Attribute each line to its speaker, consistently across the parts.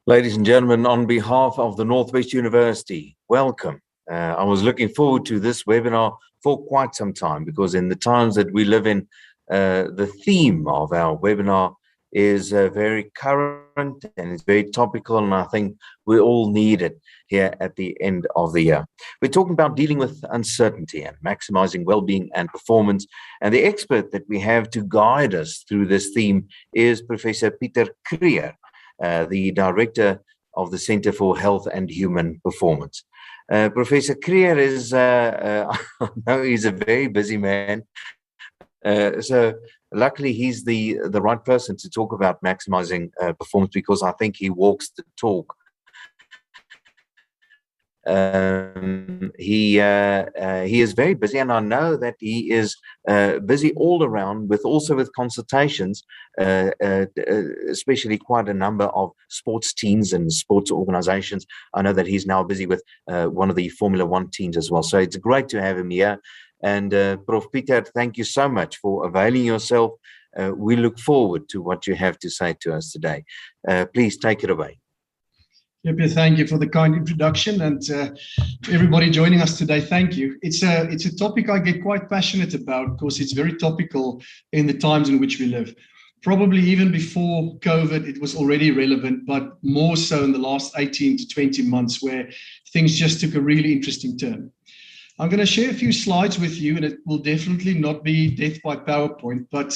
Speaker 1: Ladies and gentlemen, on behalf of the Northwest University, welcome. I was looking forward to this webinar for quite some time because in the times that we live in, the theme of our webinar is very current and it's very topical, and I think we all need it here at the end of the year. We're talking about dealing with uncertainty and maximizing well-being and performance, and the expert that we have to guide us through this theme is Professor Pieter Creer, the director of the Center for Health and Human Performance. Professor Creer is, I know he's a very busy man, so luckily he's the right person to talk about maximizing performance, because I think he walks the talk. He is very busy, and I know that he is busy all around with consultations, especially quite a number of sports teams and sports organizations. I know that he's now busy with one of the Formula One teams as well. So it's great to have him here. And Prof. Pieter, thank you so much for availing yourself. We look forward to what you have to say to us today. Please take it away.
Speaker 2: Yep, thank you for the kind introduction, and everybody joining us today, thank you. It's a topic I get quite passionate about because it's very topical in the times in which we live. Probably even before COVID, it was already relevant, but more so in the last 18 to 20 months where things just took a really interesting turn. I'm going to share a few slides with you, and it will definitely not be death by PowerPoint, but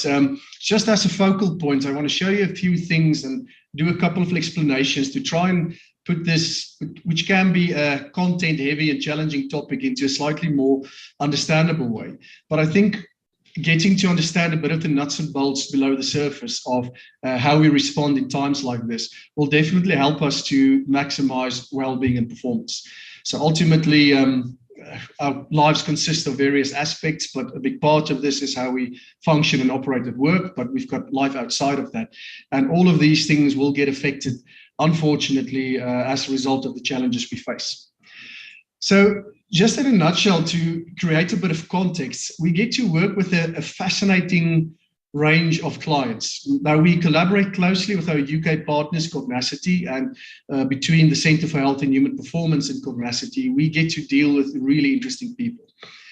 Speaker 2: just as a focal point, I want to show you a few things and do a couple of explanations to try and put this, which can be a content-heavy and challenging topic, into a slightly more understandable way. But I think getting to understand a bit of the nuts and bolts below the surface of how we respond in times like this will definitely help us to maximize well-being and performance. So ultimately, our lives consist of various aspects, but a big part of this is how we function and operate at work, but we've got life outside of that. And all of these things will get affected, unfortunately, as a result of the challenges we face. So just in a nutshell, to create a bit of context, we get to work with a fascinating range of clients. Now, we collaborate closely with our UK partners, Cognacity, and between the Center for Health and Human Performance and Cognacity, we get to deal with really interesting people.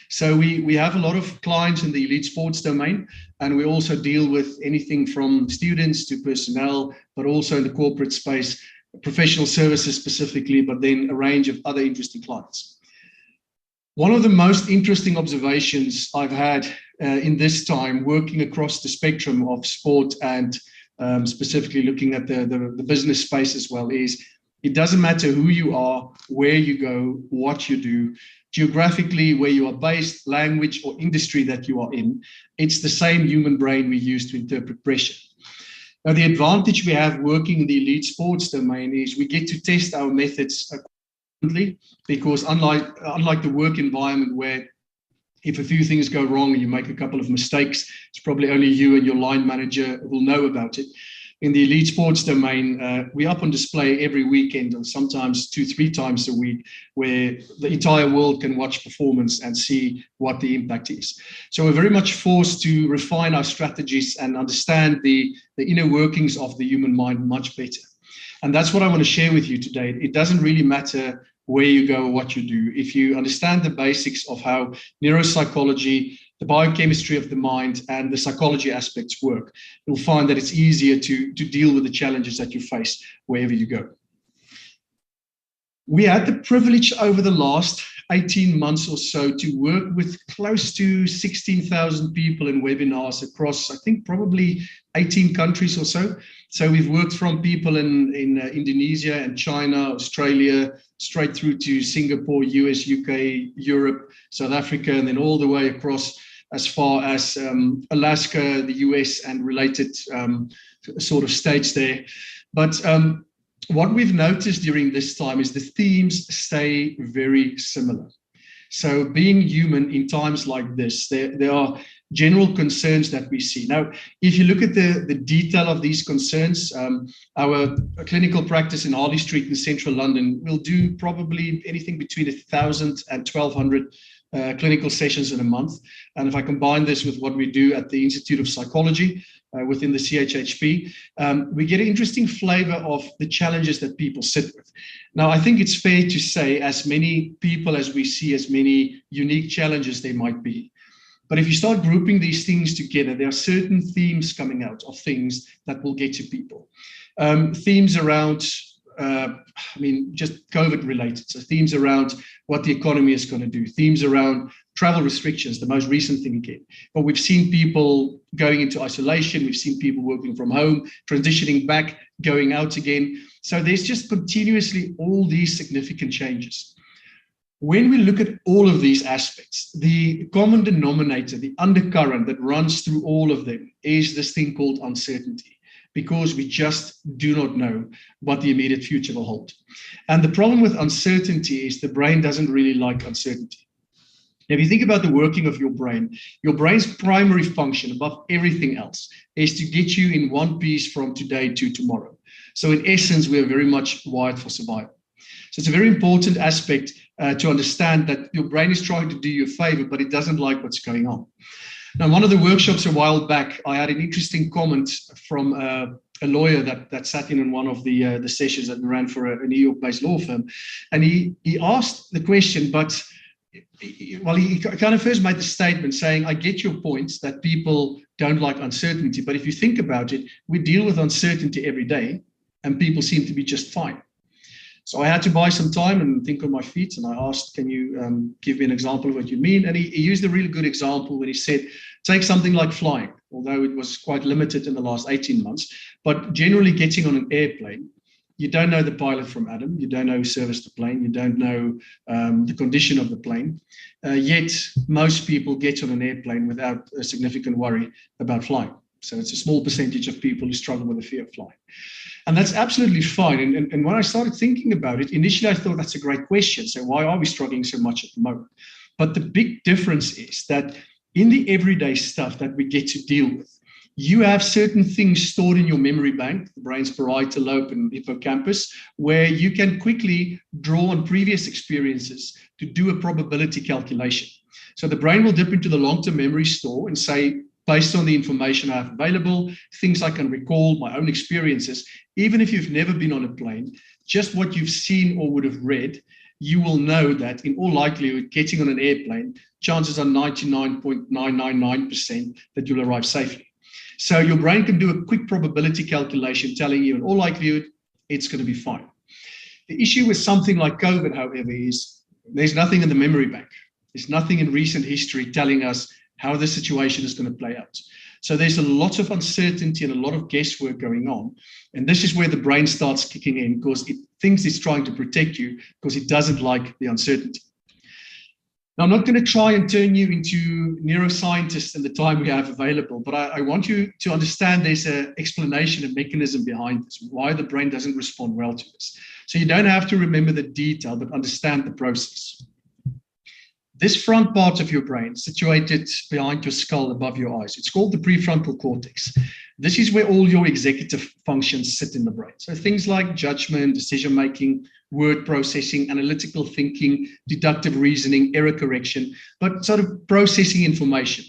Speaker 2: So we have a lot of clients in the elite sports domain, and we also deal with anything from students to personnel, but also in the corporate space, professional services specifically, but then a range of other interesting clients. One of the most interesting observations I've had in this time working across the spectrum of sport and specifically looking at the business space as well is it doesn't matter who you are, where you go, what you do, geographically, where you are based, language or industry that you are in, it's the same human brain we use to interpret pressure. Now, the advantage we have working in the elite sports domain is we get to test our methods constantly, because unlike the work environment where if a few things go wrong and you make a couple of mistakes, it's probably only you and your line manager will know about it. In the elite sports domain, we're up on display every weekend, and sometimes 2-3 times a week, where the entire world can watch performance and see what the impact is. So we're very much forced to refine our strategies and understand the inner workings of the human mind much better. And that's what I want to share with you today. It doesn't really matter where you go or what you do. If you understand the basics of how neuropsychology, the biochemistry of the mind, and the psychology aspects work, you'll find that it's easier to deal with the challenges that you face wherever you go. We had the privilege over the last 18 months or so to work with close to 16,000 people in webinars across, I think, probably 18 countries or so. So we've worked from people in Indonesia and China, Australia, straight through to Singapore, US, UK, Europe, South Africa, and then all the way across as far as Alaska, the US, and related sort of states there. But what we've noticed during this time is the themes stay very similar. So being human in times like this, there are general concerns that we see. Now, if you look at the detail of these concerns, our clinical practice in Harley Street in central London will do probably anything between 1,000 and 1,200 clinical sessions in a month. And if I combine this with what we do at the Institute of Psychology within the CHHP, we get an interesting flavor of the challenges that people sit with. Now, I think it's fair to say, as many people as we see, as many unique challenges there might be. But if you start grouping these things together, there are certain themes coming out of things that will get to people. Themes around, just COVID related. So themes around what the economy is going to do, themes around travel restrictions, the most recent thing again. But we've seen people going into isolation. We've seen people working from home, transitioning back, going out again. So there's just continuously all these significant changes. When we look at all of these aspects, the common denominator, the undercurrent that runs through all of them is this thing called uncertainty, because we just do not know what the immediate future will hold. And the problem with uncertainty is the brain doesn't really like uncertainty. If you think about the working of your brain's primary function above everything else is to get you in one piece from today to tomorrow. So in essence, we are very much wired for survival. So it's a very important aspect to understand that your brain is trying to do you a favor, but it doesn't like what's going on. Now, in one of the workshops a while back, I had an interesting comment from a lawyer that sat in one of the sessions that we ran for a New York-based law firm. And he asked the question, but he kind of first made the statement saying, I get your points that people don't like uncertainty, but if you think about it, we deal with uncertainty every day and people seem to be just fine. So I had to buy some time and think on my feet, and I asked, can you give me an example of what you mean? And he used a really good example when he said, take something like flying, although it was quite limited in the last 18 months, but generally getting on an airplane, you don't know the pilot from Adam, you don't know who serviced the plane, you don't know the condition of the plane, yet most people get on an airplane without a significant worry about flying. So it's a small percentage of people who struggle with the fear of flying. And that's absolutely fine. And when I started thinking about it, initially I thought that's a great question. So why are we struggling so much at the moment? But the big difference is that in the everyday stuff that we get to deal with, you have certain things stored in your memory bank, the brain's parietal lobe and hippocampus, where you can quickly draw on previous experiences to do a probability calculation. So the brain will dip into the long-term memory store and say, based on the information I have available, things I can recall, my own experiences, even if you've never been on a plane, just what you've seen or would have read, you will know that in all likelihood, getting on an airplane, chances are 99.999% that you'll arrive safely. So your brain can do a quick probability calculation telling you in all likelihood, it's going to be fine. The issue with something like COVID, however, is there's nothing in the memory bank. There's nothing in recent history telling us how the situation is going to play out. So there's a lot of uncertainty and a lot of guesswork going on. And this is where the brain starts kicking in because it thinks it's trying to protect you because it doesn't like the uncertainty. Now, I'm not going to try and turn you into neuroscientists in the time we have available, but I want you to understand there's an explanation, a mechanism behind this, why the brain doesn't respond well to this. So you don't have to remember the detail, but understand the process. This front part of your brain, situated behind your skull above your eyes, it's called the prefrontal cortex. This is where all your executive functions sit in the brain. So things like judgment, decision-making, word processing, analytical thinking, deductive reasoning, error correction, but sort of processing information.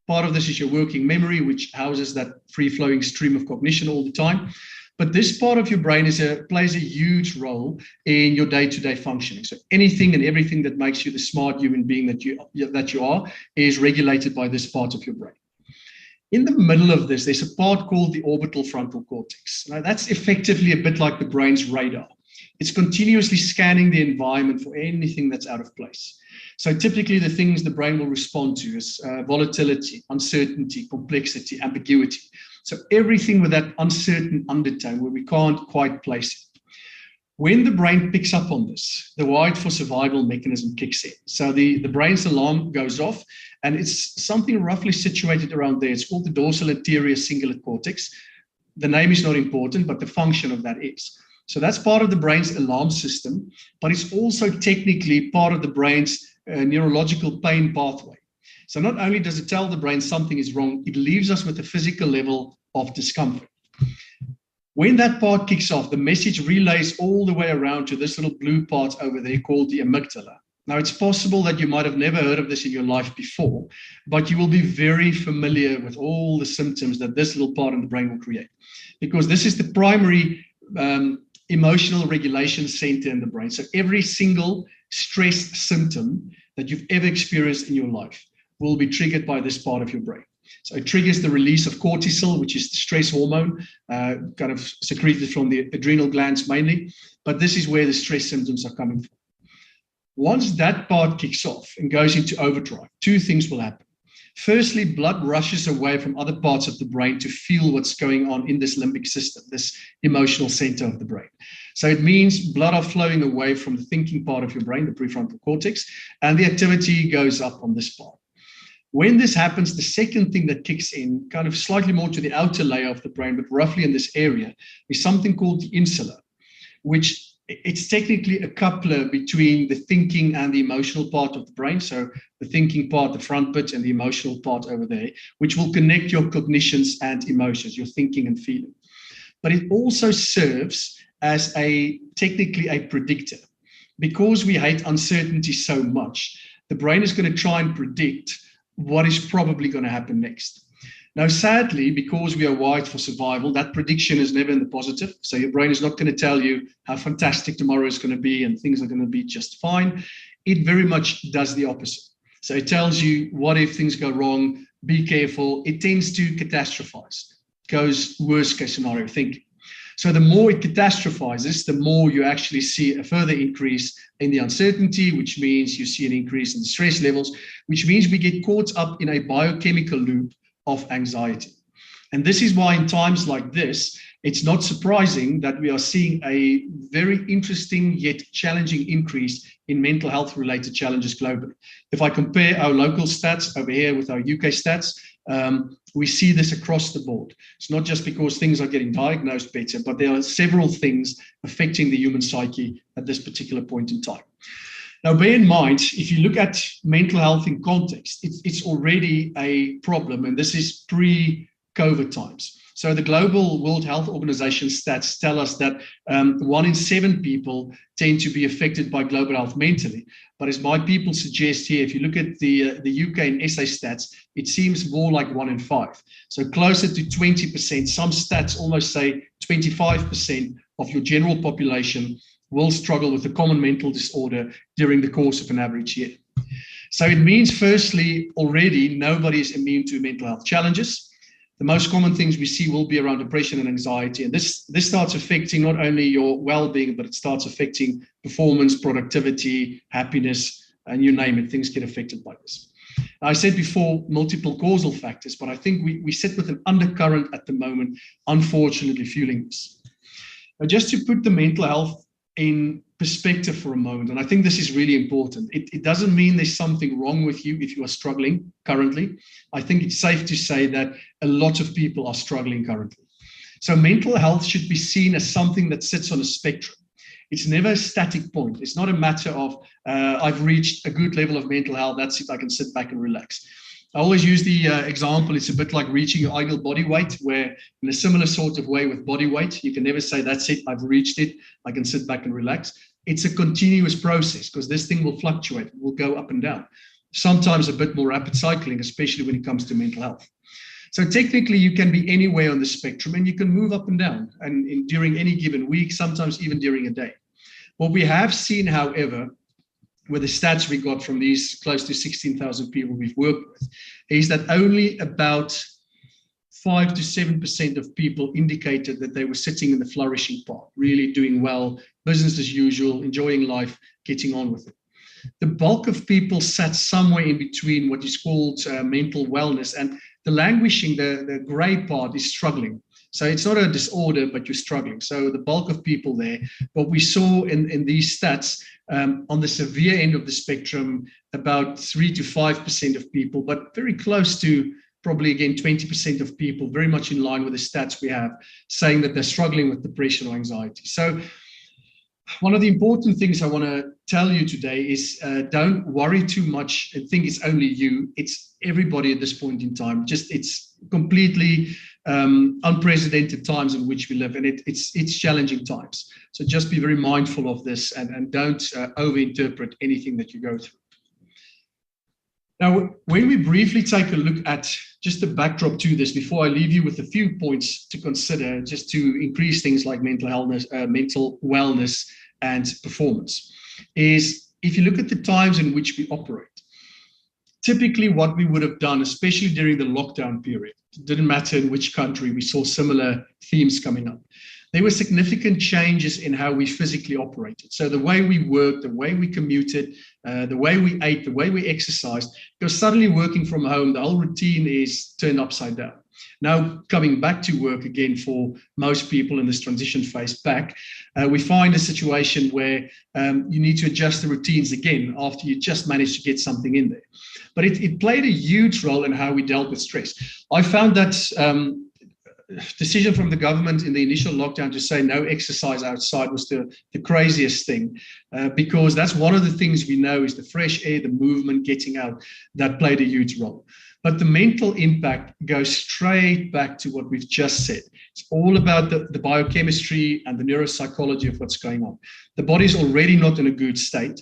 Speaker 2: Part of this is your working memory, which houses that free-flowing stream of cognition all the time. But this part of your brain plays a huge role in your day-to-day functioning. So anything and everything that makes you the smart human being that you are is regulated by this part of your brain. In the middle of this, there's a part called the orbital frontal cortex. Now, that's effectively a bit like the brain's radar. It's continuously scanning the environment for anything that's out of place. So typically the things the brain will respond to is volatility, uncertainty, complexity, ambiguity. So everything with that uncertain undertone where we can't quite place it. When the brain picks up on this, the wired for survival mechanism kicks in. So the brain's alarm goes off, and it's something roughly situated around there. It's called the dorsal anterior cingulate cortex. The name is not important, but the function of that is. So that's part of the brain's alarm system, but it's also technically part of the brain's neurological pain pathway. So not only does it tell the brain something is wrong, it leaves us with a physical level of discomfort. When that part kicks off, the message relays all the way around to this little blue part over there called the amygdala. Now, it's possible that you might have never heard of this in your life before, but you will be very familiar with all the symptoms that this little part in the brain will create, because this is the primary emotional regulation center in the brain. So every single stress symptom that you've ever experienced in your life will be triggered by this part of your brain. So it triggers the release of cortisol, which is the stress hormone, kind of secreted from the adrenal glands mainly. But this is where the stress symptoms are coming from. Once that part kicks off and goes into overdrive, two things will happen. Firstly, blood rushes away from other parts of the brain to feel what's going on in this limbic system, this emotional center of the brain. So it means blood are flowing away from the thinking part of your brain, the prefrontal cortex, and the activity goes up on this part. When this happens, the second thing that kicks in, kind of slightly more to the outer layer of the brain, but roughly in this area, is something called the insula, which it's technically a coupler between the thinking and the emotional part of the brain. So the thinking part, the front bit, and the emotional part over there, which will connect your cognitions and emotions, your thinking and feeling. But it also serves as technically a predictor. Because we hate uncertainty so much, the brain is going to try and predict what is probably going to happen next. Now, sadly, because we are wired for survival, that prediction is never in the positive. So your brain is not going to tell you how fantastic tomorrow is going to be and things are going to be just fine. It very much does the opposite. So it tells you, what if things go wrong? Be careful. It tends to catastrophize. Goes worst case scenario thinking. So the more it catastrophizes, the more you actually see a further increase in the uncertainty, which means you see an increase in the stress levels, which means we get caught up in a biochemical loop of anxiety. And this is why in times like this, it's not surprising that we are seeing a very interesting yet challenging increase in mental health related challenges globally. If I compare our local stats over here with our UK stats, we see this across the board. It's not just because things are getting diagnosed better, but there are several things affecting the human psyche at this particular point in time. Now, bear in mind, if you look at mental health in context, it's already a problem, and this is pre-COVID times. So the Global World Health Organization stats tell us that 1 in 7 people tend to be affected by global health mentally. But as my people suggest here, if you look at the UK and SA stats, it seems more like 1 in 5. So closer to 20%, some stats almost say 25% of your general population will struggle with a common mental disorder during the course of an average year. So it means, firstly, already nobody is immune to mental health challenges. The most common things we see will be around depression and anxiety. And this starts affecting not only your well-being, but it starts affecting performance, productivity, happiness, and you name it, things get affected by this. Now, I said before, multiple causal factors, but I think we sit with an undercurrent at the moment, unfortunately, fueling this. Now, just to put the mental health in perspective for a moment, and I think this is really important. It doesn't mean there's something wrong with you if you are struggling currently. I think it's safe to say that a lot of people are struggling currently. So mental health should be seen as something that sits on a spectrum. It's never a static point. It's not a matter of, I've reached a good level of mental health, that's it, I can sit back and relax. I always use the example, it's a bit like reaching your ideal body weight, where in a similar sort of way with body weight, you can never say, that's it, I've reached it, I can sit back and relax. It's a continuous process because this thing will fluctuate, it will go up and down. Sometimes a bit more rapid cycling, especially when it comes to mental health. So technically you can be anywhere on the spectrum and you can move up and down and during any given week, sometimes even during a day. What we have seen, however, with the stats we got from these close to 16,000 people we've worked with, is that only about 5 to 7% of people indicated that they were sitting in the flourishing part, really doing well, business as usual, enjoying life, getting on with it. The bulk of people sat somewhere in between what is called mental wellness, and the languishing, the gray part is struggling. So it's not a disorder, but you're struggling. So the bulk of people there, what we saw in these stats, on the severe end of the spectrum, about 3 to 5% of people, but very close to probably, again, 20% of people, very much in line with the stats we have, saying that they're struggling with depression or anxiety. So one of the important things I want to tell you today is don't worry too much and think it's only you. It's everybody at this point in time. Just it's completely unprecedented times in which we live, and it's challenging times. So just be very mindful of this, and don't overinterpret anything that you go through. Now, when we briefly take a look at just the backdrop to this, before I leave you with a few points to consider, just to increase things like mental wellness and performance, is if you look at the times in which we operate, typically what we would have done, especially during the lockdown period, it didn't matter in which country, we saw similar themes coming up. There were significant changes in how we physically operated. So the way we worked, the way we commuted, the way we ate, the way we exercised, because suddenly working from home, the whole routine is turned upside down. Now coming back to work again for most people in this transition phase back, we find a situation where you need to adjust the routines again after you just managed to get something in there. But it played a huge role in how we dealt with stress. I found that decision from the government in the initial lockdown to say no exercise outside was the craziest thing, because that's one of the things we know is the fresh air, the movement, getting out, that played a huge role. But the mental impact goes straight back to what we've just said. It's all about the biochemistry and the neuropsychology of what's going on. The body's already not in a good state.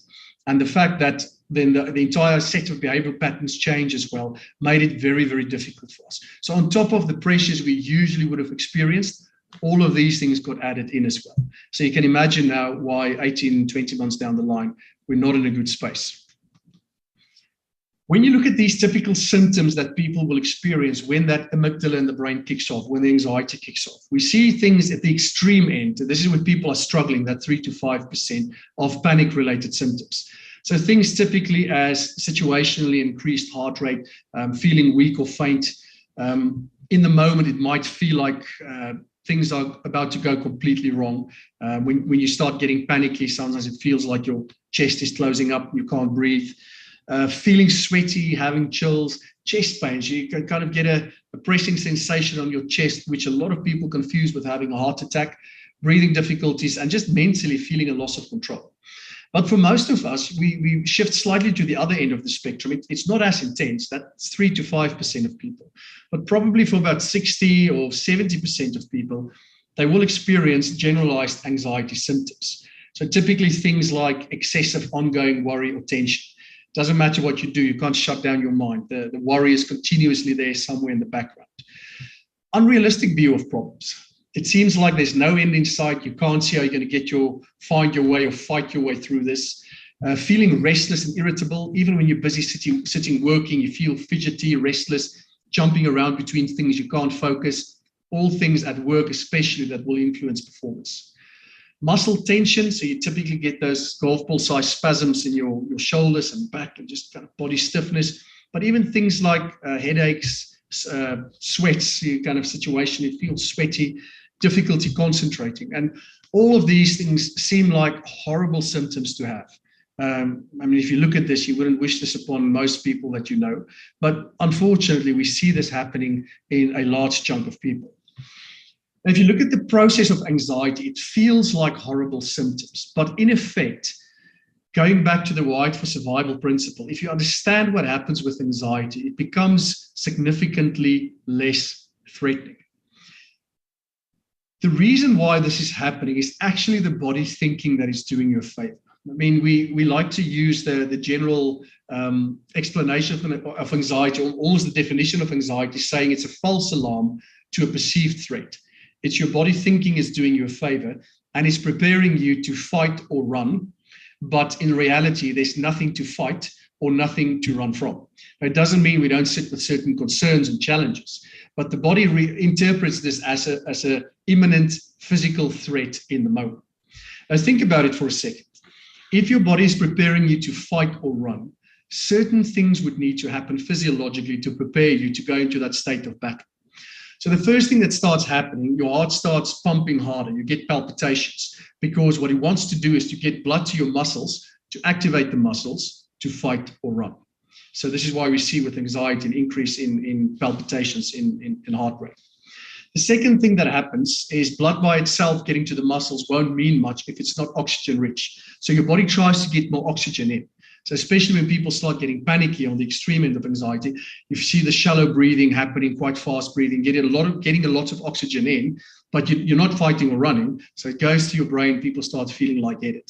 Speaker 2: And the fact that then the entire set of behavioral patterns change as well made it very, very difficult for us. So on top of the pressures we usually would have experienced, all of these things got added in as well. So you can imagine now why 18, 20 months down the line, we're not in a good space. When you look at these typical symptoms that people will experience when that amygdala in the brain kicks off, when the anxiety kicks off, we see things at the extreme end. This is when people are struggling, that 3 to 5% of panic-related symptoms. So things typically as situationally increased heart rate, feeling weak or faint. In the moment, it might feel like things are about to go completely wrong. When you start getting panicky, sometimes it feels like your chest is closing up, you can't breathe. Feeling sweaty, having chills, chest pains. You can kind of get a pressing sensation on your chest, which a lot of people confuse with having a heart attack, breathing difficulties, and just mentally feeling a loss of control. But for most of us, we shift slightly to the other end of the spectrum. It's not as intense. That's 3 to 5% of people. But probably for about 60 or 70% of people, they will experience generalized anxiety symptoms. So typically things like excessive ongoing worry or tension. Doesn't matter what you do, you can't shut down your mind. The worry is continuously there somewhere in the background. Unrealistic view of problems. It seems like there's no end in sight. You can't see how you're going to find your way or fight your way through this. Feeling restless and irritable. Even when you're busy sitting working, you feel fidgety, restless, jumping around between things, you can't focus. All things at work especially that will influence performance. Muscle tension, so you typically get those golf ball size spasms in your shoulders and back and just kind of body stiffness. But even things like headaches, sweats, kind of situation, you feel sweaty, difficulty concentrating. And all of these things seem like horrible symptoms to have. I mean, if you look at this, you wouldn't wish this upon most people that you know. But unfortunately, we see this happening in a large chunk of people. If you look at the process of anxiety, it feels like horrible symptoms. But in effect, going back to the Wired for Survival principle, if you understand what happens with anxiety, it becomes significantly less threatening. The reason why this is happening is actually the body thinking that is doing you a favor. I mean, we like to use the general explanation of anxiety, or almost the definition of anxiety, saying it's a false alarm to a perceived threat. It's your body thinking is doing you a favor and is preparing you to fight or run. But in reality, there's nothing to fight or nothing to run from. It doesn't mean we don't sit with certain concerns and challenges, but the body interprets this as a imminent physical threat in the moment. Now think about it for a second. If your body is preparing you to fight or run, certain things would need to happen physiologically to prepare you to go into that state of battle. So the first thing that starts happening, your heart starts pumping harder, you get palpitations, because what it wants to do is to get blood to your muscles, to activate the muscles, to fight or run. So this is why we see with anxiety an increase in palpitations, in heart rate. The second thing that happens is blood by itself getting to the muscles won't mean much if it's not oxygen rich. So your body tries to get more oxygen in. So especially when people start getting panicky on the extreme end of anxiety, you see the shallow breathing happening, quite fast breathing, getting a lot of oxygen in, but you're not fighting or running. So it goes to your brain, people start feeling lightheaded.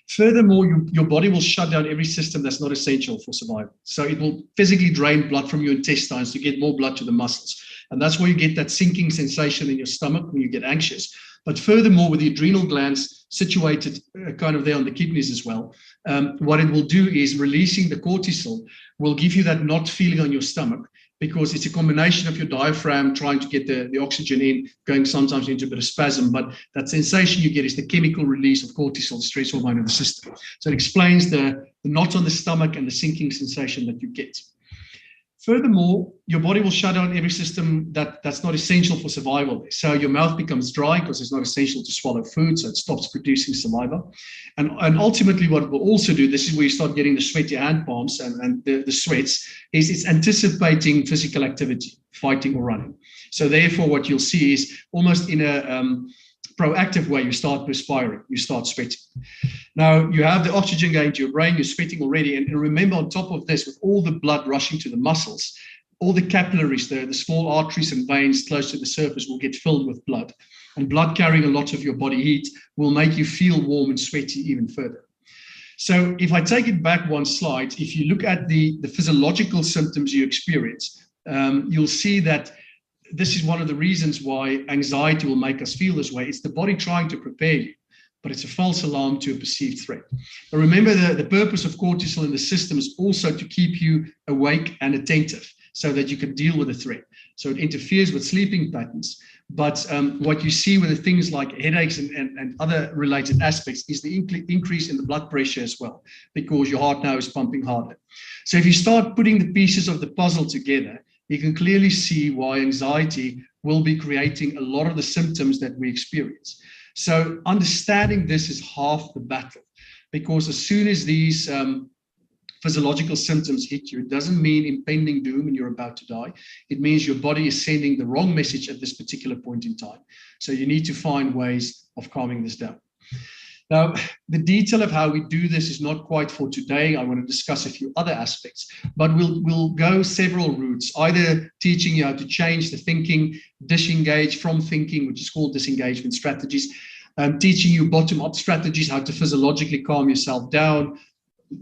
Speaker 2: Furthermore, your body will shut down every system that's not essential for survival. So it will physically drain blood from your intestines to get more blood to the muscles. And that's why you get that sinking sensation in your stomach when you get anxious. But furthermore, with the adrenal glands situated kind of there on the kidneys as well, what it will do is releasing the cortisol will give you that not feeling on your stomach, because it's a combination of your diaphragm trying to get the oxygen in, going sometimes into a bit of spasm, but that sensation you get is the chemical release of cortisol, the stress hormone in the system. So it explains the knot on the stomach and the sinking sensation that you get. Furthermore, your body will shut down every system that's not essential for survival. So your mouth becomes dry because it's not essential to swallow food, so it stops producing saliva. And ultimately what it will also do, this is where you start getting the sweaty hand palms and the sweats, is it's anticipating physical activity, fighting or running. So therefore what you'll see is almost in a proactive way, you start perspiring, you start sweating. Now, you have the oxygen going to your brain, you're sweating already, and remember, on top of this, with all the blood rushing to the muscles, all the capillaries, the small arteries and veins close to the surface will get filled with blood. And blood carrying a lot of your body heat will make you feel warm and sweaty even further. So if I take it back one slide, if you look at the physiological symptoms you experience, you'll see that this is one of the reasons why anxiety will make us feel this way. It's the body trying to prepare you, but it's a false alarm to a perceived threat. But remember, the purpose of cortisol in the system is also to keep you awake and attentive so that you can deal with the threat. So it interferes with sleeping patterns. But what you see with the things like headaches and other related aspects is the increase in the blood pressure as well, because your heart now is pumping harder. So if you start putting the pieces of the puzzle together, you can clearly see why anxiety will be creating a lot of the symptoms that we experience. So understanding this is half the battle, because as soon as these physiological symptoms hit you, it doesn't mean impending doom and you're about to die. It means your body is sending the wrong message at this particular point in time. So you need to find ways of calming this down. Now, the detail of how we do this is not quite for today. I want to discuss a few other aspects, but we'll go several routes, either teaching you how to change the thinking, disengage from thinking, which is called disengagement strategies, teaching you bottom-up strategies, how to physiologically calm yourself down.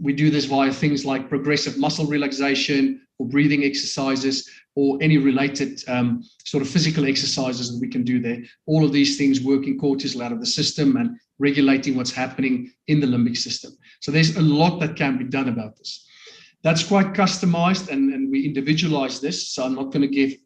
Speaker 2: We do this via things like progressive muscle relaxation or breathing exercises or any related sort of physical exercises that we can do there. All of these things working cortisol out of the system and regulating what's happening in the limbic system. So there's a lot that can be done about this. That's quite customized and we individualize this. So I'm not going to give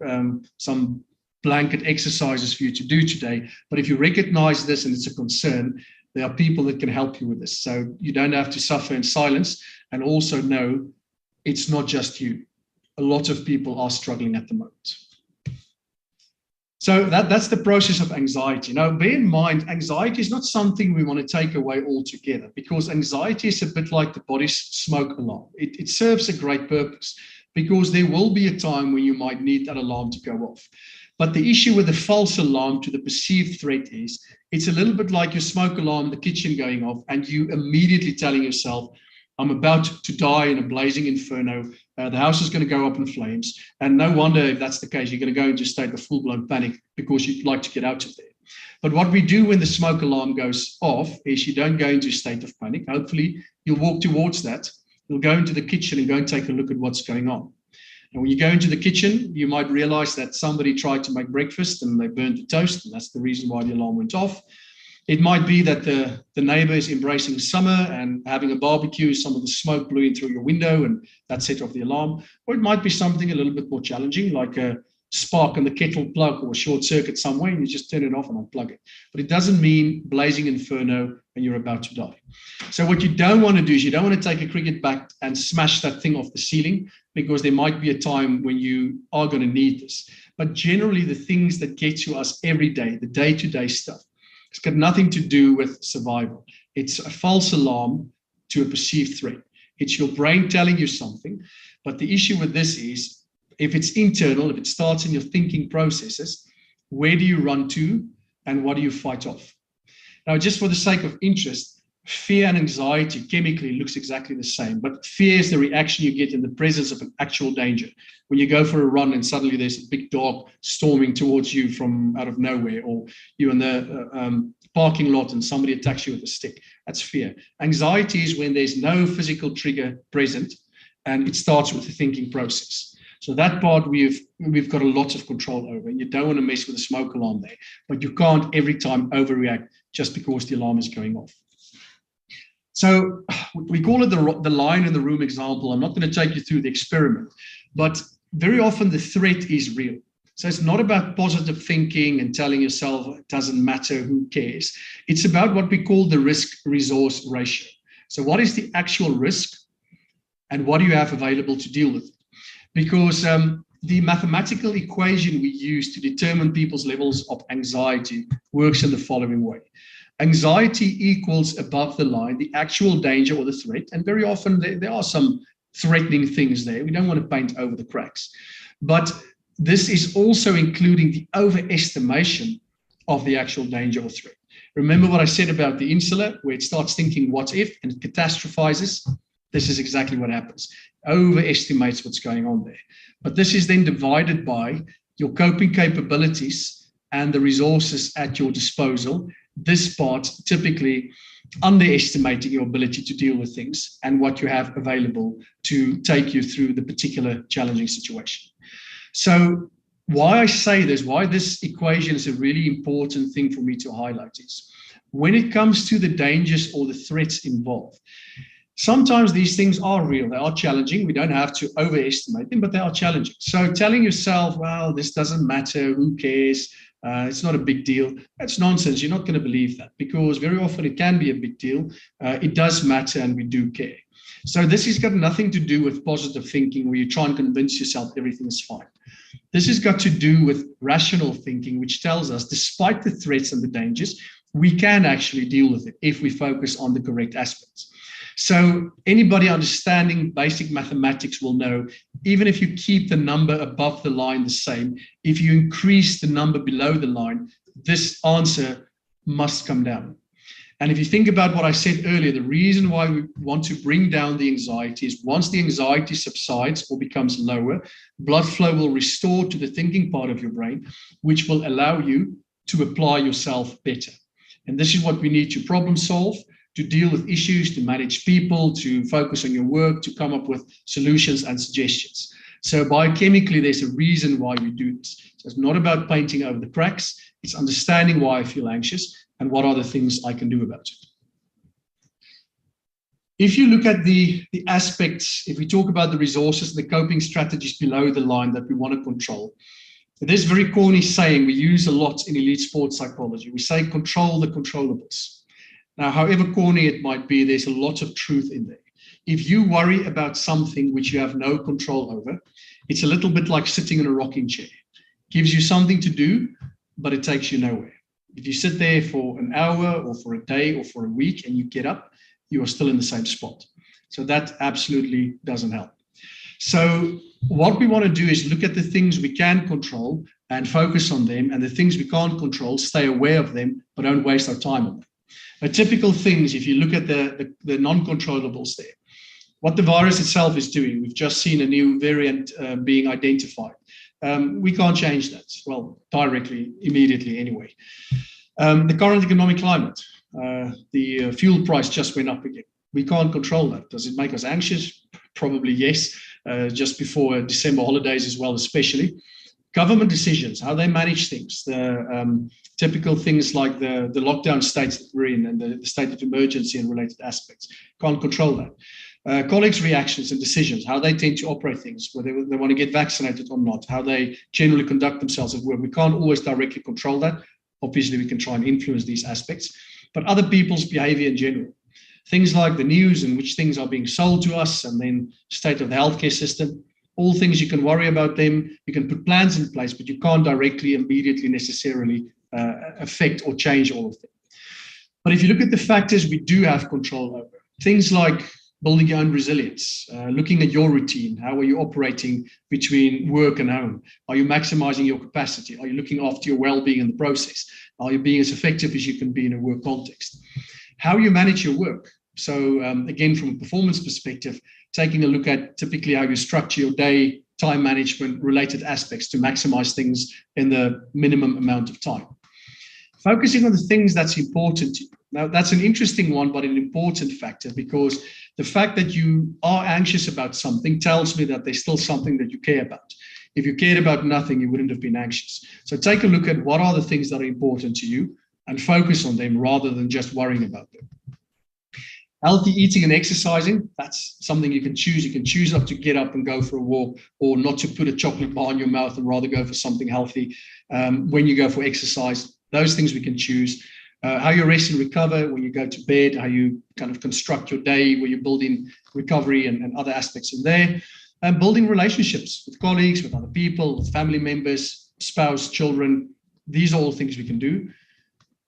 Speaker 2: some blanket exercises for you to do today. But if you recognize this and it's a concern, there are people that can help you with this. So you don't have to suffer in silence, and also know it's not just you. A lot of people are struggling at the moment. So that's the process of anxiety. Now, bear in mind, anxiety is not something we want to take away altogether, because anxiety is a bit like the body's smoke alarm. It serves a great purpose, because there will be a time when you might need that alarm to go off. But the issue with the false alarm to the perceived threat is it's a little bit like your smoke alarm in the kitchen going off, and you immediately telling yourself, I'm about to die in a blazing inferno. The house is going to go up in flames. And no wonder if that's the case, you're going to go into a state of full-blown panic because you'd like to get out of there. But what we do when the smoke alarm goes off is you don't go into a state of panic. Hopefully, you'll walk towards that. You'll go into the kitchen and go and take a look at what's going on. And when you go into the kitchen, you might realize that somebody tried to make breakfast and they burned the toast, and that's the reason why the alarm went off. It might be that the neighbor is embracing summer and having a barbecue, some of the smoke blew in through your window and that set off the alarm. Or it might be something a little bit more challenging, like a spark on the kettle plug or a short circuit somewhere, and you just turn it off and unplug it. But it doesn't mean blazing inferno and you're about to die. So what you don't want to do is you don't want to take a cricket bat and smash that thing off the ceiling, because there might be a time when you are going to need this. But generally, the things that get to us every day, the day-to-day stuff, it's got nothing to do with survival. It's a false alarm to a perceived threat. It's your brain telling you something. But the issue with this is, if it's internal, if it starts in your thinking processes, where do you run to and what do you fight off? Now, just for the sake of interest, fear and anxiety chemically looks exactly the same, but fear is the reaction you get in the presence of an actual danger. When you go for a run and suddenly there's a big dog storming towards you from out of nowhere, or you're in the parking lot and somebody attacks you with a stick, that's fear. Anxiety is when there's no physical trigger present and it starts with the thinking process. So that part we've got a lot of control over, and you don't want to mess with the smoke alarm there, but you can't every time overreact just because the alarm is going off. So we call it the lion in the room example. I'm not going to take you through the experiment, but very often the threat is real. So it's not about positive thinking and telling yourself it doesn't matter, who cares. It's about what we call the risk-resource ratio. So what is the actual risk and what do you have available to deal with it? Because the mathematical equation we use to determine people's levels of anxiety works in the following way. Anxiety equals above the line, the actual danger or the threat. And very often there are some threatening things there. We don't want to paint over the cracks. But this is also including the overestimation of the actual danger or threat. Remember what I said about the insular, where it starts thinking what if and it catastrophizes? This is exactly what happens. Overestimates what's going on there. But this is then divided by your coping capabilities and the resources at your disposal. This part typically underestimating your ability to deal with things and what you have available to take you through the particular challenging situation. So why I say this, why this equation is a really important thing for me to highlight is when it comes to the dangers or the threats involved, sometimes these things are real, they are challenging. We don't have to overestimate them, but they are challenging. So telling yourself, well, this doesn't matter, who cares? It's not a big deal. That's nonsense. You're not going to believe that because very often it can be a big deal. It does matter and we do care. So this has got nothing to do with positive thinking where you try and convince yourself everything is fine. This has got to do with rational thinking, which tells us despite the threats and the dangers, we can actually deal with it if we focus on the correct aspects. So anybody understanding basic mathematics will know, even if you keep the number above the line the same, if you increase the number below the line, this answer must come down. And if you think about what I said earlier, the reason why we want to bring down the anxiety is once the anxiety subsides or becomes lower, blood flow will restore to the thinking part of your brain, which will allow you to apply yourself better. And this is what we need to problem solve, to deal with issues, to manage people, to focus on your work, to come up with solutions and suggestions. So biochemically, there's a reason why you do this. So it's not about painting over the cracks. It's understanding why I feel anxious and what are the things I can do about it. If you look at the aspects, if we talk about the resources and the coping strategies below the line that we want to control, this very corny saying we use a lot in elite sports psychology. We say control the controllables. Now, however corny it might be, there's a lot of truth in there. If you worry about something which you have no control over, it's a little bit like sitting in a rocking chair. It gives you something to do, but it takes you nowhere. If you sit there for an hour or for a day or for a week and you get up, you are still in the same spot. So that absolutely doesn't help. So what we want to do is look at the things we can control and focus on them, and the things we can't control, stay aware of them, but don't waste our time on them. But typical things, if you look at the non-controllables there, what the virus itself is doing, we've just seen a new variant being identified. We can't change that, well, directly, immediately anyway. The current economic climate, the fuel price just went up again. We can't control that. Does it make us anxious? Probably yes, just before December holidays as well, especially. Government decisions, how they manage things, the typical things like the lockdown states that we're in and the state of emergency and related aspects. Can't control that. Colleagues' reactions and decisions, how they tend to operate things, whether they want to get vaccinated or not, how they generally conduct themselves at work. We can't always directly control that. Obviously, we can try and influence these aspects, but other people's behavior in general. Things like the news and which things are being sold to us, and then state of the healthcare system. All things you can worry about them, you can put plans in place, but you can't directly, immediately, necessarily affect or change all of them. But if you look at the factors we do have control over, things like building your own resilience, looking at your routine, how are you operating between work and home? Are you maximizing your capacity? Are you looking after your well-being in the process? Are you being as effective as you can be in a work context? How you manage your work. So again, from a performance perspective, taking a look at typically how you structure your day, time management, related aspects to maximize things in the minimum amount of time. Focusing on the things that's important to you. Now, that's an interesting one, but an important factor, because the fact that you are anxious about something tells me that there's still something that you care about. If you cared about nothing, you wouldn't have been anxious. So take a look at what are the things that are important to you and focus on them rather than just worrying about them. Healthy eating and exercising, that's something you can choose. You can choose not to get up and go for a walk, or not to put a chocolate bar in your mouth and rather go for something healthy when you go for exercise. Those things we can choose. How you rest and recover when you go to bed, how you kind of construct your day, where you build in recovery and other aspects in there. And building relationships with colleagues, with other people, with family members, spouse, children. These are all things we can do.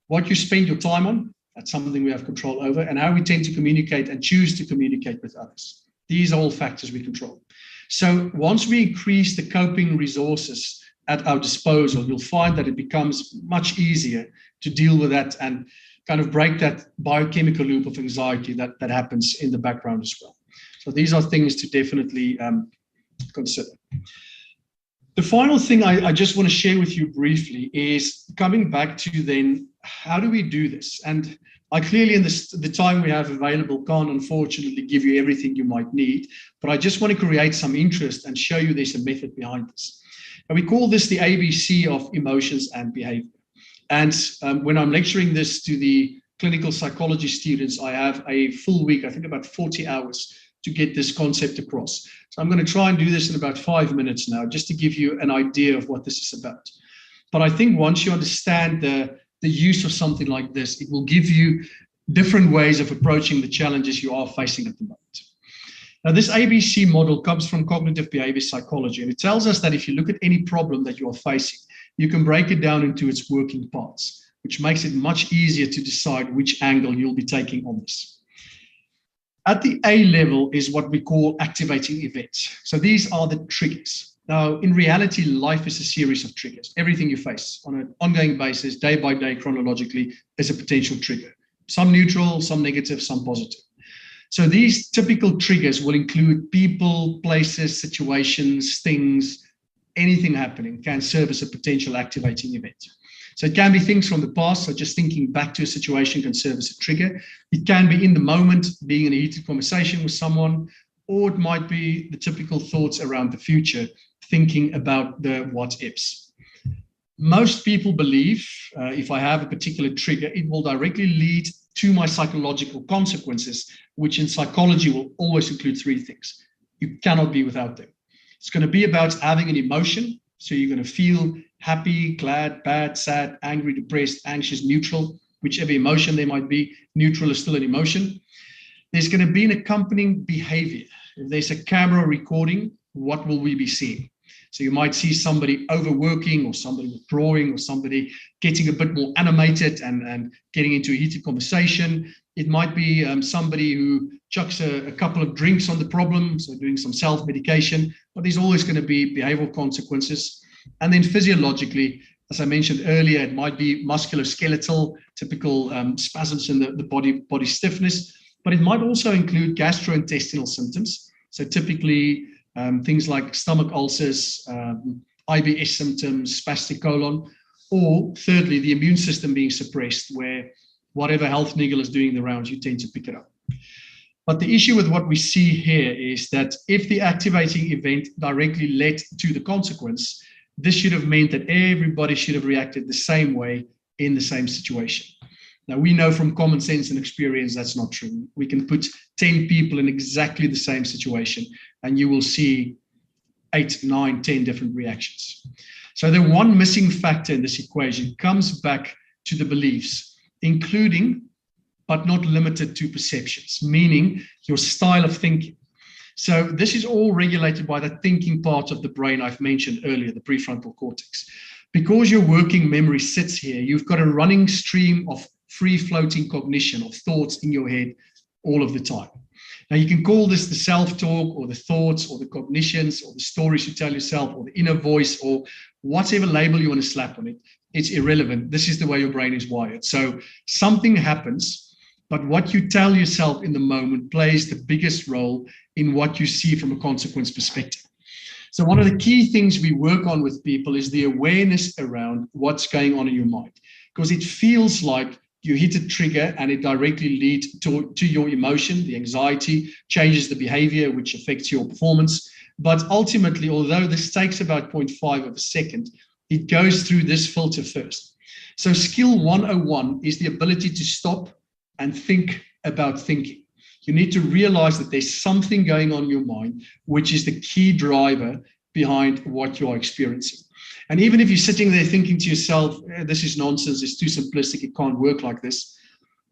Speaker 2: What you spend your time on, that's something we have control over, and how we tend to communicate and choose to communicate with others. These are all factors we control. So once we increase the coping resources at our disposal, you'll find that it becomes much easier to deal with that and kind of break that biochemical loop of anxiety that happens in the background as well. So these are things to definitely consider. The final thing I just want to share with you briefly is coming back to then, how do we do this? And I clearly, in the time we have available, can't unfortunately give you everything you might need, but I just want to create some interest and show you there's a method behind this. And we call this the ABC of emotions and behavior. And when I'm lecturing this to the clinical psychology students, I have a full week, I think about 40 hours, to get this concept across. So I'm going to try and do this in about 5 minutes now, just to give you an idea of what this is about. But I think once you understand the use of something like this, it will give you different ways of approaching the challenges you are facing at the moment. Now, this ABC model comes from cognitive behavior psychology, and it tells us that if you look at any problem that you are facing, you can break it down into its working parts, which makes it much easier to decide which angle you'll be taking on this. At the A level is what we call activating events. So these are the triggers. Now, in reality, life is a series of triggers. Everything you face on an ongoing basis, day by day, chronologically, is a potential trigger. Some neutral, some negative, some positive. So these typical triggers will include people, places, situations, things, anything happening can serve as a potential activating event. So it can be things from the past, so just thinking back to a situation can serve as a trigger. It can be in the moment, being in a heated conversation with someone, or it might be the typical thoughts around the future, thinking about the what ifs. Most people believe if I have a particular trigger, it will directly lead to my psychological consequences, which in psychology will always include 3 things. You cannot be without them. It's going to be about having an emotion. So you're going to feel happy, glad, bad, sad, angry, depressed, anxious, neutral, whichever emotion there might be. Neutral is still an emotion. There's going to be an accompanying behavior. If there's a camera recording, what will we be seeing? So you might see somebody overworking, or somebody withdrawing, or somebody getting a bit more animated and getting into a heated conversation. It might be somebody who chucks a couple of drinks on the problem, so doing some self-medication, but there's always going to be behavioral consequences. And then physiologically, as I mentioned earlier, it might be musculoskeletal, typical spasms in the body stiffness, but it might also include gastrointestinal symptoms. So typically things like stomach ulcers, IBS symptoms, spastic colon, or thirdly, the immune system being suppressed, where whatever health niggle is doing the rounds, you tend to pick it up. But the issue with what we see here is that if the activating event directly led to the consequence, this should have meant that everybody should have reacted the same way in the same situation. Now, we know from common sense and experience that's not true. We can put 10 people in exactly the same situation, and you will see 8, 9, 10 different reactions. So the one missing factor in this equation comes back to the beliefs, including, but not limited to, perceptions, meaning your style of thinking. So this is all regulated by the thinking part of the brain I've mentioned earlier, the prefrontal cortex. Because your working memory sits here, you've got a running stream of free-floating cognition of thoughts in your head all of the time. Now, you can call this the self-talk, or the thoughts, or the cognitions, or the stories you tell yourself, or the inner voice, or whatever label you want to slap on it. It's irrelevant. This is the way your brain is wired. So something happens, but what you tell yourself in the moment plays the biggest role in what you see from a consequence perspective. So one of the key things we work on with people is the awareness around what's going on in your mind, because it feels like you hit a trigger and it directly leads to your emotion, the anxiety, changes the behavior, which affects your performance. But ultimately, although this takes about 0.5 of a second, it goes through this filter first. So skill 101 is the ability to stop and think about thinking. You need to realize that there's something going on in your mind, which is the key driver behind what you are experiencing. And even if you're sitting there thinking to yourself, this is nonsense, it's too simplistic, it can't work like this,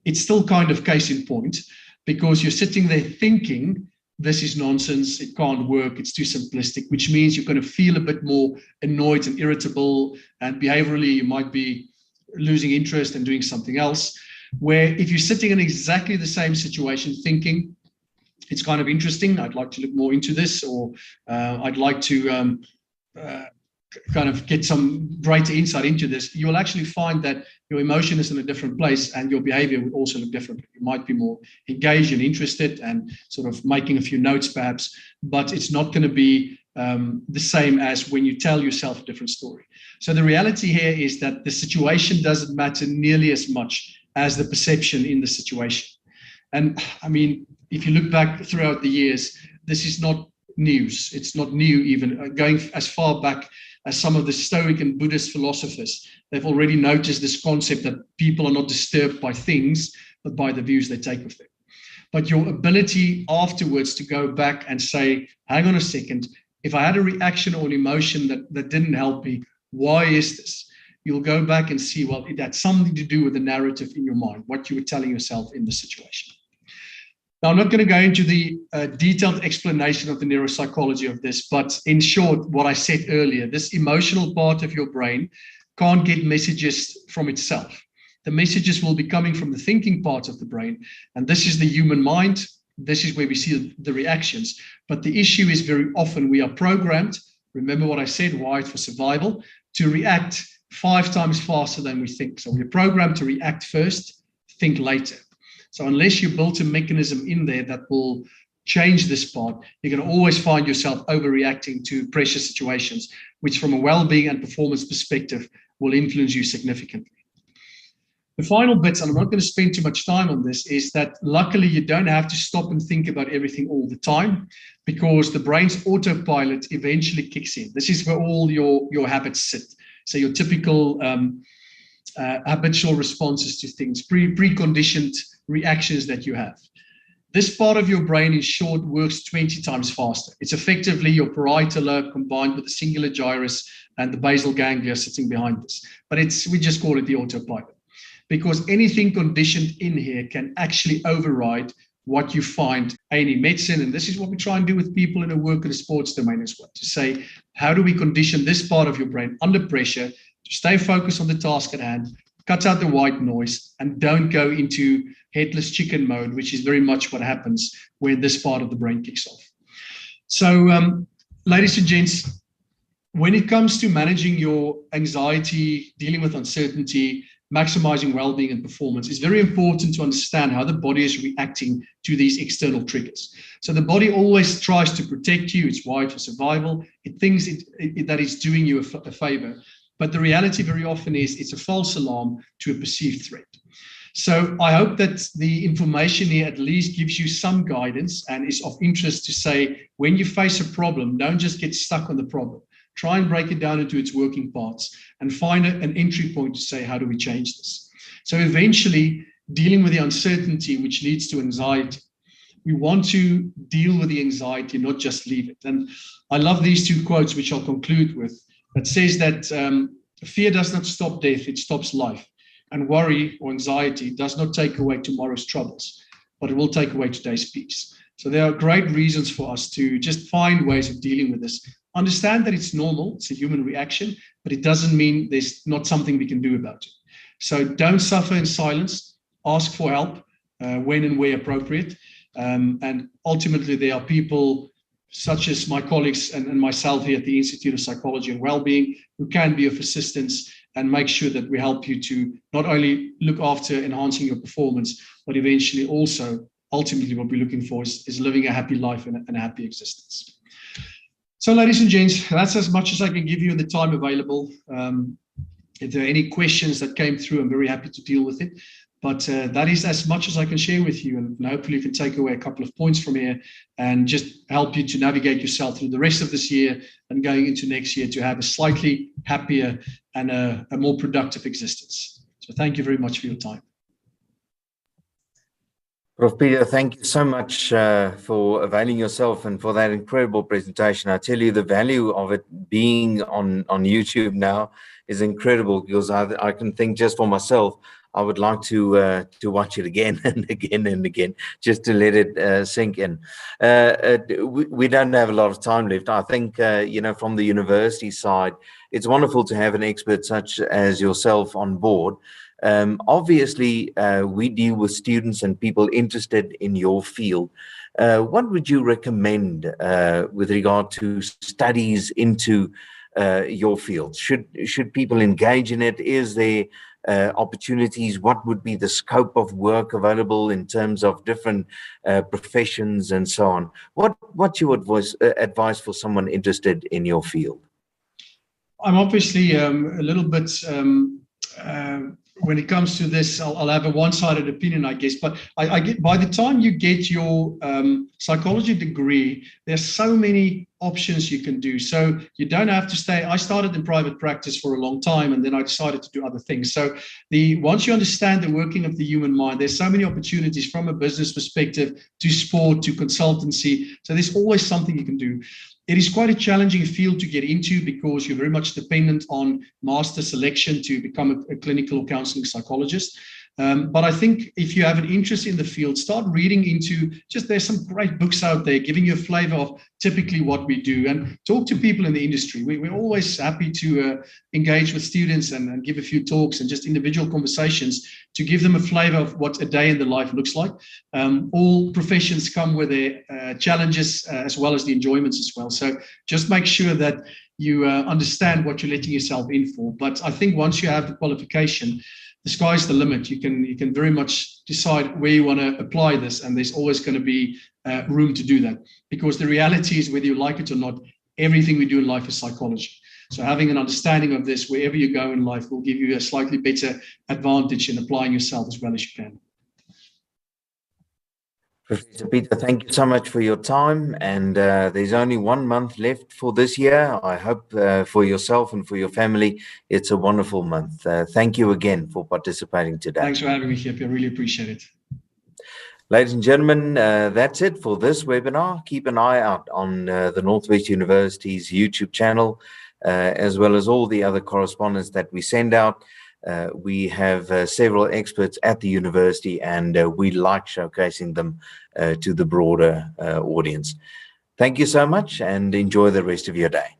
Speaker 2: it's still kind of case in point, because you're sitting there thinking, this is nonsense, it can't work, it's too simplistic, which means you're going to feel a bit more annoyed and irritable, and behaviorally you might be losing interest and doing something else. Where if you're sitting in exactly the same situation thinking, it's kind of interesting, I'd like to look more into this, or I'd like to kind of get some greater insight into this, you'll actually find that your emotion is in a different place and your behavior would also look different. You might be more engaged and interested and sort of making a few notes perhaps, but it's not going to be the same as when you tell yourself a different story. So the reality here is that the situation doesn't matter nearly as much as the perception in the situation. And I mean, if you look back throughout the years, this is not news. It's not new even. Going as far back as some of the Stoic and Buddhist philosophers, they've already noticed this concept that people are not disturbed by things, but by the views they take of them. But your ability afterwards to go back and say, hang on a second, if I had a reaction or an emotion that didn't help me, why is this? You'll go back and see, well, it had something to do with the narrative in your mind, what you were telling yourself in the situation. Now, I'm not going to go into the detailed explanation of the neuropsychology of this, but in short, what I said earlier, this emotional part of your brain can't get messages from itself. The messages will be coming from the thinking part of the brain, and this is the human mind. This is where we see the reactions. But the issue is very often we are programmed, remember what I said, wired for survival, to react 5 times faster than we think. So we're programmed to react first, think later. So unless you build a mechanism in there that will change this part, you're going to always find yourself overreacting to pressure situations, which from a well-being and performance perspective will influence you significantly. The final bit, and I'm not going to spend too much time on this, is that luckily you don't have to stop and think about everything all the time, because the brain's autopilot eventually kicks in. This is where all your habits sit. So your typical habitual responses to things, preconditioned reactions that you have. This part of your brain, in short, works 20 times faster. It's effectively your parietal lobe combined with the cingulate gyrus and the basal ganglia sitting behind this. But we just call it the autopilot, because anything conditioned in here can actually override what you find in medicine. And this is what we try and do with people in a work and a sports domain as well, to say, how do we condition this part of your brain under pressure to stay focused on the task at hand, cut out the white noise, and don't go into headless chicken mode, which is very much what happens when this part of the brain kicks off. So, ladies and gents, when it comes to managing your anxiety, dealing with uncertainty, maximizing well-being and performance, it's very important to understand how the body is reacting to these external triggers. So the body always tries to protect you. It's wired for survival. It thinks that it's doing you a favor. But the reality very often is it's a false alarm to a perceived threat. So I hope that the information here at least gives you some guidance and is of interest to say, when you face a problem, don't just get stuck on the problem. Try and break it down into its working parts and find an entry point to say, how do we change this? So eventually, dealing with the uncertainty, which leads to anxiety, we want to deal with the anxiety, not just leave it. And I love these 2 quotes, which I'll conclude with, that says that fear does not stop death, it stops life. And worry or anxiety does not take away tomorrow's troubles, but it will take away today's peace. So there are great reasons for us to just find ways of dealing with this. Understand that it's normal, it's a human reaction, but it doesn't mean there's not something we can do about it. So don't suffer in silence, ask for help when and where appropriate. And ultimately, there are people such as my colleagues and myself here at the Institute of Psychology and Wellbeing who can be of assistance and make sure that we help you to not only look after enhancing your performance, but eventually also, ultimately, what we're looking for is living a happy life and a happy existence. So, ladies and gents, that's as much as I can give you in the time available. If there are any questions that came through, I'm very happy to deal with it. But that is as much as I can share with you, and hopefully you can take away a couple of points from here and just help you to navigate yourself through the rest of this year and going into next year to have a slightly happier and a more productive existence. So thank you very much for your time.
Speaker 1: Prof. Peter, thank you so much for availing yourself and for that incredible presentation. I tell you, the value of it being on YouTube now is incredible, because I can think just for myself, I would like to watch it again and again and again, just to let it sink in. We don't have a lot of time left. I think, from the university side, it's wonderful to have an expert such as yourself on board. Obviously, we deal with students and people interested in your field. What would you recommend with regard to studies into your field? Should people engage in it? Is there opportunities? What would be the scope of work available in terms of different professions and so on? What's your advice for someone interested in your field?
Speaker 2: I'm obviously a little bit when it comes to this, I'll have a one-sided opinion, I guess. But I get, by the time you get your psychology degree, there's so many options you can do. So you don't have to stay. I started in private practice for a long time, and then I decided to do other things. So once you understand the working of the human mind, there's so many opportunities from a business perspective to sport to consultancy. So there's always something you can do. It is quite a challenging field to get into because you're very much dependent on master selection to become a clinical or counseling psychologist. But I think if you have an interest in the field, start reading into there's some great books out there giving you a flavor of typically what we do, and talk to people in the industry. We're always happy to engage with students and give a few talks and just individual conversations to give them a flavor of what a day in the life looks like. All professions come with their challenges as well as the enjoyments as well. So just make sure that you understand what you're letting yourself in for. But I think once you have the qualification, the sky's the limit. You can very much decide where you want to apply this, and there's always going to be room to do that. Because the reality is, whether you like it or not, everything we do in life is psychology. So having an understanding of this wherever you go in life will give you a slightly better advantage in applying yourself as well as you can.
Speaker 1: Professor Peter, thank you so much for your time, and there's only 1 month left for this year. I hope for yourself and for your family, it's a wonderful month. Thank you again for participating today.
Speaker 2: Thanks for having me here. I really appreciate it.
Speaker 1: Ladies and gentlemen, that's it for this webinar. Keep an eye out on the Northwest University's YouTube channel, as well as all the other correspondence that we send out. We have several experts at the university, and we like showcasing them to the broader audience. Thank you so much, and enjoy the rest of your day.